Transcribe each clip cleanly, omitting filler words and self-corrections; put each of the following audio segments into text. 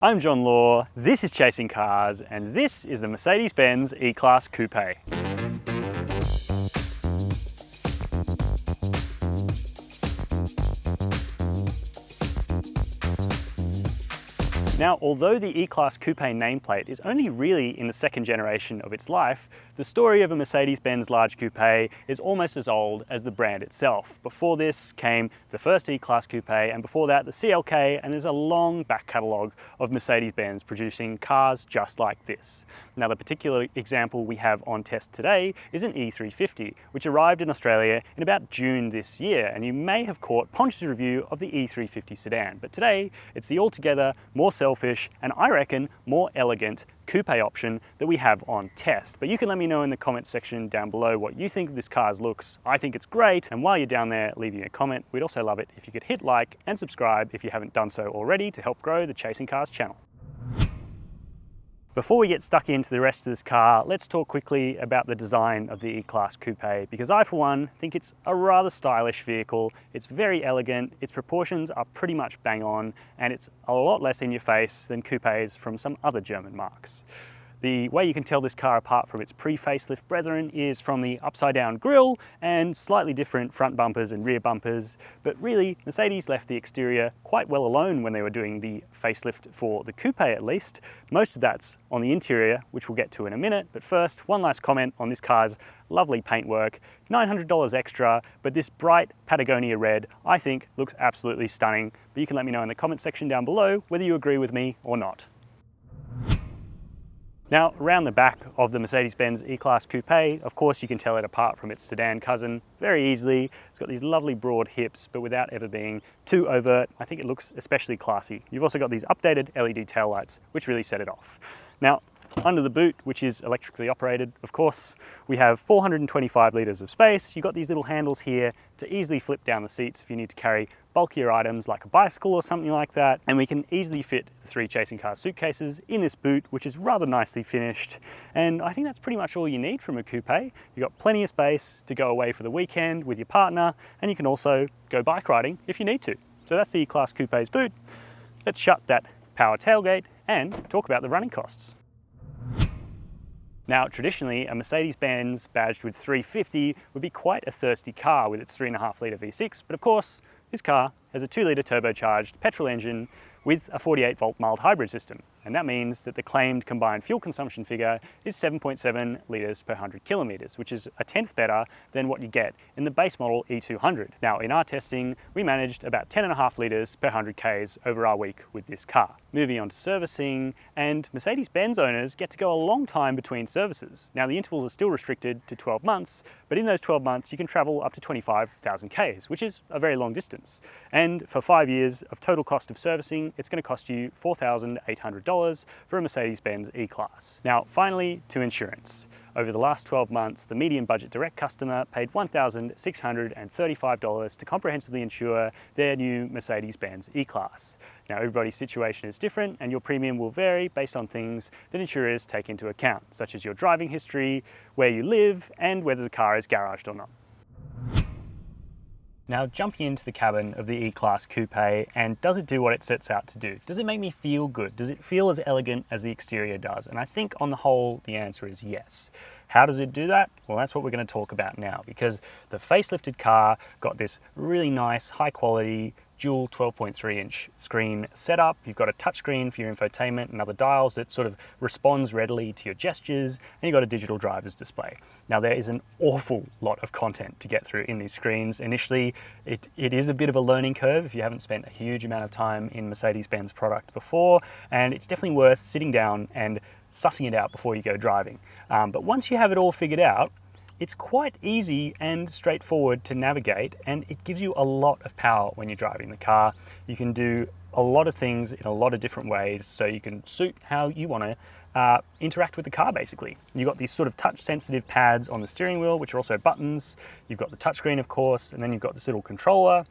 I'm John Law, this is Chasing Cars, and this is the Mercedes-Benz E-Class Coupe. Now, although the E-Class Coupe nameplate is only really in the second generation of its life, the story of a Mercedes-Benz large coupe is almost as old as the brand itself. Before this came the first E-Class Coupe, and before that the CLK, and there's a long back catalogue of Mercedes-Benz producing cars just like this. Now, the particular example we have on test today is an E350, which arrived in Australia in about June this year, and you may have caught Ponch's review of the E350 sedan, but today it's the altogether more selfish and I reckon more elegant coupe option that we have on test. But you can let me know in the comments section down below what you think of this car's looks. I think it's great, and while you're down there leaving a comment, we'd also love it if you could hit like and subscribe if you haven't done so already to help grow the Chasing Cars channel. Before we get stuck into the rest of this car, let's talk quickly about the design of the E-Class Coupe, because I, for one, think it's a rather stylish vehicle. It's very elegant, its proportions are pretty much bang on, and it's a lot less in your face than coupes from some other German marques. The way you can tell this car apart from its pre-facelift brethren is from the upside-down grille and slightly different front bumpers and rear bumpers, but really Mercedes left the exterior quite well alone when they were doing the facelift for the coupe at least. Most of that's on the interior, which we'll get to in a minute, but first, one last comment on this car's lovely paintwork. $900 extra, but this bright Patagonia Red I think looks absolutely stunning, but you can let me know in the comment section down below whether you agree with me or not. Now, around the back of the Mercedes-Benz E-Class Coupe, of course you can tell it apart from its sedan cousin very easily. It's got these lovely broad hips, but without ever being too overt. I think it looks especially classy. You've also got these updated LED taillights, which really set it off. Now, under the boot, which is electrically operated, of course, we have 425 litres of space. You've got these little handles here to easily flip down the seats if you need to carry bulkier items like a bicycle or something like that. And we can easily fit 3 Chasing Cars suitcases in this boot, which is rather nicely finished. And I think that's pretty much all you need from a coupe. You've got plenty of space to go away for the weekend with your partner, and you can also go bike riding if you need to. So that's the E-Class Coupe's boot. Let's shut that power tailgate and talk about the running costs. Now, traditionally, a Mercedes-Benz badged with 350 would be quite a thirsty car with its 3.5 litre V6, but of course, this car has a 2-litre turbocharged petrol engine with a 48-volt mild hybrid system, and that means that the claimed combined fuel consumption figure is 7.7 litres per 100 kilometres, which is a tenth better than what you get in the base model E200. Now, in our testing, we managed about 10.5 litres per 100 Ks over our week with this car. Moving on to servicing, and Mercedes-Benz owners get to go a long time between services. Now, the intervals are still restricted to 12 months, but in those 12 months, you can travel up to 25,000 Ks, which is a very long distance. And for 5 years of total cost of servicing, it's going to cost you $4,800 for a Mercedes-Benz E-Class. Now, finally, to insurance. Over the last 12 months, the median budget direct customer paid $1,635 to comprehensively insure their new Mercedes-Benz E-Class. Now, everybody's situation is different, and your premium will vary based on things that insurers take into account, such as your driving history, where you live, and whether the car is garaged or not. Now, jumping into the cabin of the E-Class Coupe, and does it do what it sets out to do? Does it make me feel good? Does it feel as elegant as the exterior does? And I think on the whole, the answer is yes. How does it do that? Well, that's what we're going to talk about now, because the facelifted car got this really nice, high quality, dual 12.3-inch screen setup. You've got a touchscreen for your infotainment and other dials that sort of responds readily to your gestures, and you've got a digital driver's display. Now, there is an awful lot of content to get through in these screens. Initially, it is a bit of a learning curve if you haven't spent a huge amount of time in Mercedes-Benz product before, and it's definitely worth sitting down and sussing it out before you go driving. But once you have it all figured out, it's quite easy and straightforward to navigate, and it gives you a lot of power when you're driving the car. You can do a lot of things in a lot of different ways, so you can suit how you want to interact with the car, basically. You've got these sort of touch-sensitive pads on the steering wheel, which are also buttons. You've got the touchscreen, of course, and then you've got this little controller,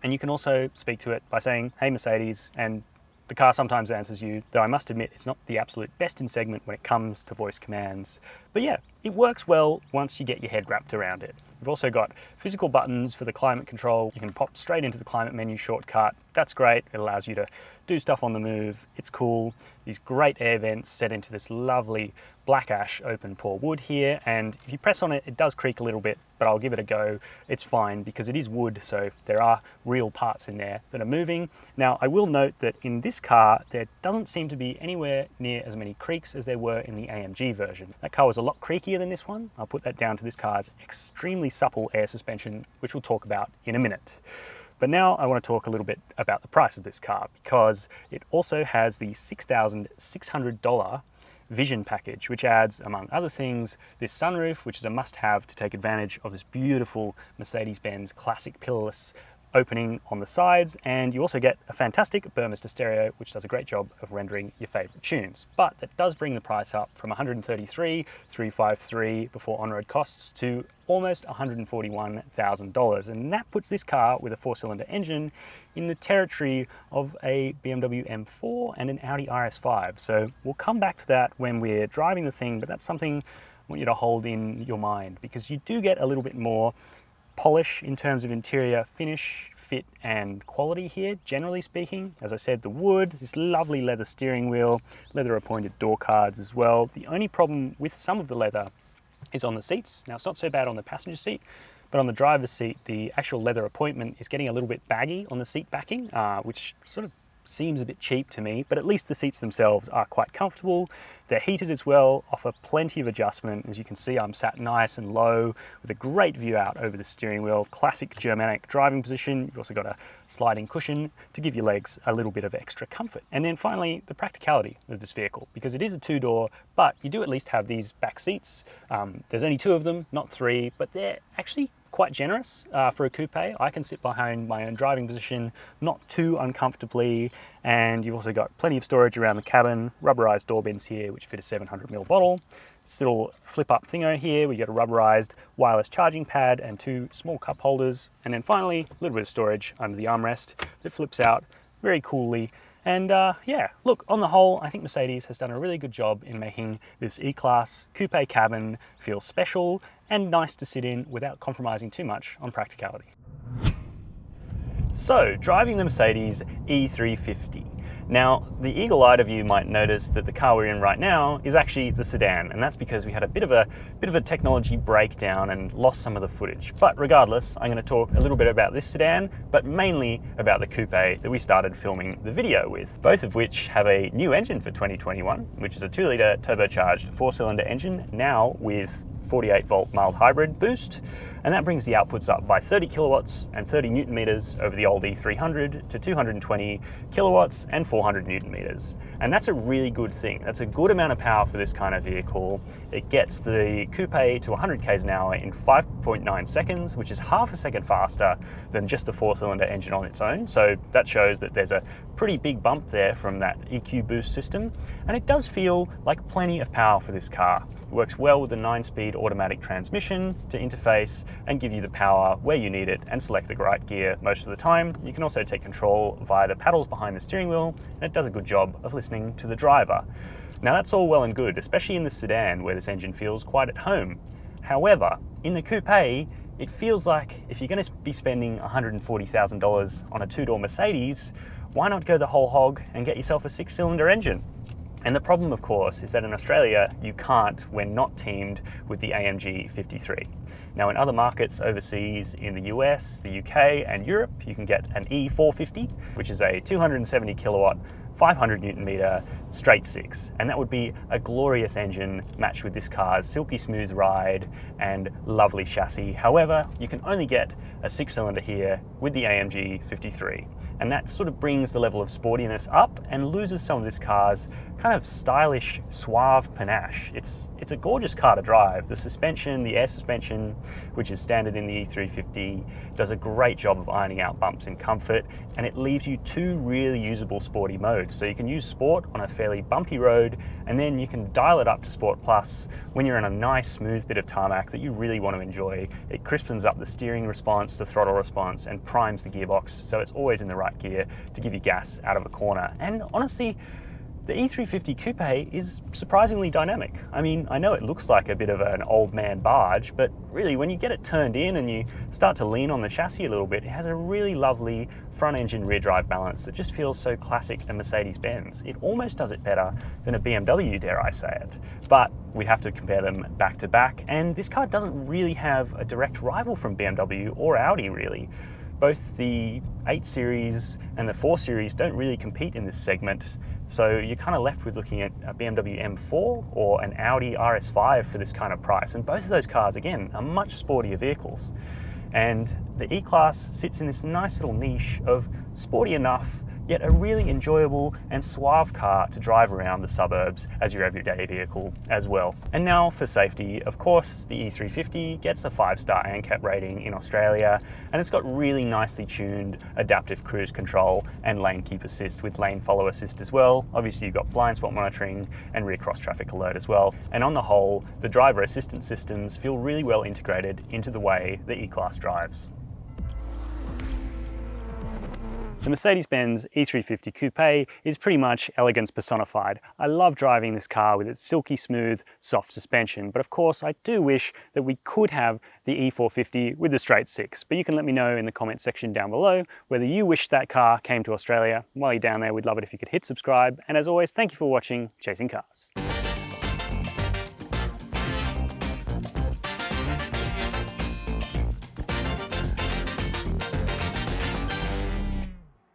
and you can also speak to it by saying, "Hey Mercedes," and the car sometimes answers you, though I must admit it's not the absolute best in segment when it comes to voice commands. But yeah, it works well once you get your head wrapped around it. We've also got physical buttons for the climate control. You can pop straight into the climate menu shortcut. That's great. It allows you to do stuff on the move. It's cool. These great air vents set into this lovely black ash open pore wood here. And if you press on it, it does creak a little bit, but I'll give it a go. It's fine because it is wood, so there are real parts in there that are moving. Now, I will note that in this car, there doesn't seem to be anywhere near as many creaks as there were in the AMG version. That car was a lot creakier than this one. I'll put that down to this car's extremely supple air suspension, which we'll talk about in a minute. But now I want to talk a little bit about the price of this car, because it also has the $6,600 Vision package, which adds, among other things, this sunroof, which is a must-have to take advantage of this beautiful Mercedes-Benz classic pillarless opening on the sides, and you also get a fantastic Burmester stereo, which does a great job of rendering your favorite tunes. But that does bring the price up from $133,353 before on-road costs to almost $141,000, and that puts this car with a 4-cylinder engine in the territory of a BMW M4 and an Audi RS5. So we'll come back to that when we're driving the thing, but that's something I want you to hold in your mind, because you do get a little bit more polish in terms of interior finish, fit and quality here, generally speaking. As I said, the wood, this lovely leather steering wheel, leather appointed door cards as well. The only problem with some of the leather is on the seats. Now, it's not so bad on the passenger seat, but on the driver's seat, the actual leather appointment is getting a little bit baggy on the seat backing, which sort of seems a bit cheap to me, but at least the seats themselves are quite comfortable. They're heated as well, offer plenty of adjustment. As you can see, I'm sat nice and low with a great view out over the steering wheel. Classic Germanic driving position. You've also got a sliding cushion to give your legs a little bit of extra comfort. And then finally, the practicality of this vehicle, because it is a two-door, but you do at least have these back seats. There's only 2 of them, not 3, but they're actually quite generous for a coupe. I can sit behind my own driving position, not too uncomfortably, and you've also got plenty of storage around the cabin, rubberized door bins here, which fit a 700ml bottle. This little flip-up thingo here, we get a rubberized wireless charging pad and 2 small cup holders, and then finally, a little bit of storage under the armrest that flips out very coolly. And yeah, look, on the whole, I think Mercedes has done a really good job in making this E-Class coupe cabin feel special and nice to sit in without compromising too much on practicality. So, driving the Mercedes E350. Now, the eagle-eyed of you might notice that the car we're in right now is actually the sedan, and that's because we had a bit of a technology breakdown and lost some of the footage. But regardless, I'm going to talk a little bit about this sedan, but mainly about the coupe that we started filming the video with, both of which have a new engine for 2021, which is a 2-litre turbocharged 4-cylinder engine, now with 48-volt mild hybrid boost, and that brings the outputs up by 30 kilowatts and 30 newton meters over the old E300 to 220 kilowatts and 400 newton meters. And that's a really good thing. That's a good amount of power for this kind of vehicle. It gets the coupe to 100 k's an hour in 5.9 seconds, which is half a second faster than just the 4-cylinder engine on its own. So that shows that there's a pretty big bump there from that EQ boost system. And it does feel like plenty of power for this car. It works well with the 9-speed automatic transmission to interface and give you the power where you need it and select the right gear most of the time. You can also take control via the paddles behind the steering wheel, and it does a good job of listening to the driver. Now, that's all well and good, especially in the sedan where this engine feels quite at home. However, in the coupe, it feels like if you're going to be spending $140,000 on a 2-door Mercedes, why not go the whole hog and get yourself a 6-cylinder engine? And the problem, of course, is that in Australia, you can't when not teamed with the AMG 53. Now, in other markets overseas, in the US, the UK, and Europe, you can get an E450, which is a 270 kilowatt, 500 newton meter straight 6, and that would be a glorious engine matched with this car's silky smooth ride and lovely chassis. However, you can only get a 6-cylinder here with the AMG 53, and that sort of brings the level of sportiness up and loses some of this car's kind of stylish, suave panache. It's a gorgeous car to drive. The suspension, the air suspension, which is standard in the E350, does a great job of ironing out bumps in comfort, and it leaves you 2 really usable sporty modes. So you can use Sport on a fairly bumpy road, and then you can dial it up to Sport Plus when you're in a nice smooth bit of tarmac that you really want to enjoy. It crispens up the steering response, the throttle response, and primes the gearbox, so it's always in the right gear to give you gas out of a corner. And honestly, The E350 Coupe is surprisingly dynamic. I mean, I know it looks like a bit of an old man barge, but really when you get it turned in and you start to lean on the chassis a little bit, it has a really lovely front engine rear drive balance that just feels so classic and Mercedes-Benz. It almost does it better than a BMW, dare I say it. But we have to compare them back to back, and this car doesn't really have a direct rival from BMW or Audi really. Both the 8 Series and the 4 Series don't really compete in this segment, so you're kind of left with looking at a BMW M4 or an Audi RS5 for this kind of price. And both of those cars, again, are much sportier vehicles. And the E-Class sits in this nice little niche of sporty enough, yet a really enjoyable and suave car to drive around the suburbs as your everyday vehicle as well. And now for safety, of course, the E350 gets a 5-star ANCAP rating in Australia, and it's got really nicely tuned adaptive cruise control and lane keep assist with lane follow assist as well. Obviously you've got blind spot monitoring and rear cross traffic alert as well. And on the whole, the driver assistance systems feel really well integrated into the way the E-Class drives. The Mercedes-Benz E350 Coupe is pretty much elegance personified. I love driving this car with its silky smooth, soft suspension, but of course I do wish that we could have the E450 with the straight 6. But you can let me know in the comment section down below whether you wish that car came to Australia. While you're down there, we'd love it if you could hit subscribe. And as always, thank you for watching Chasing Cars.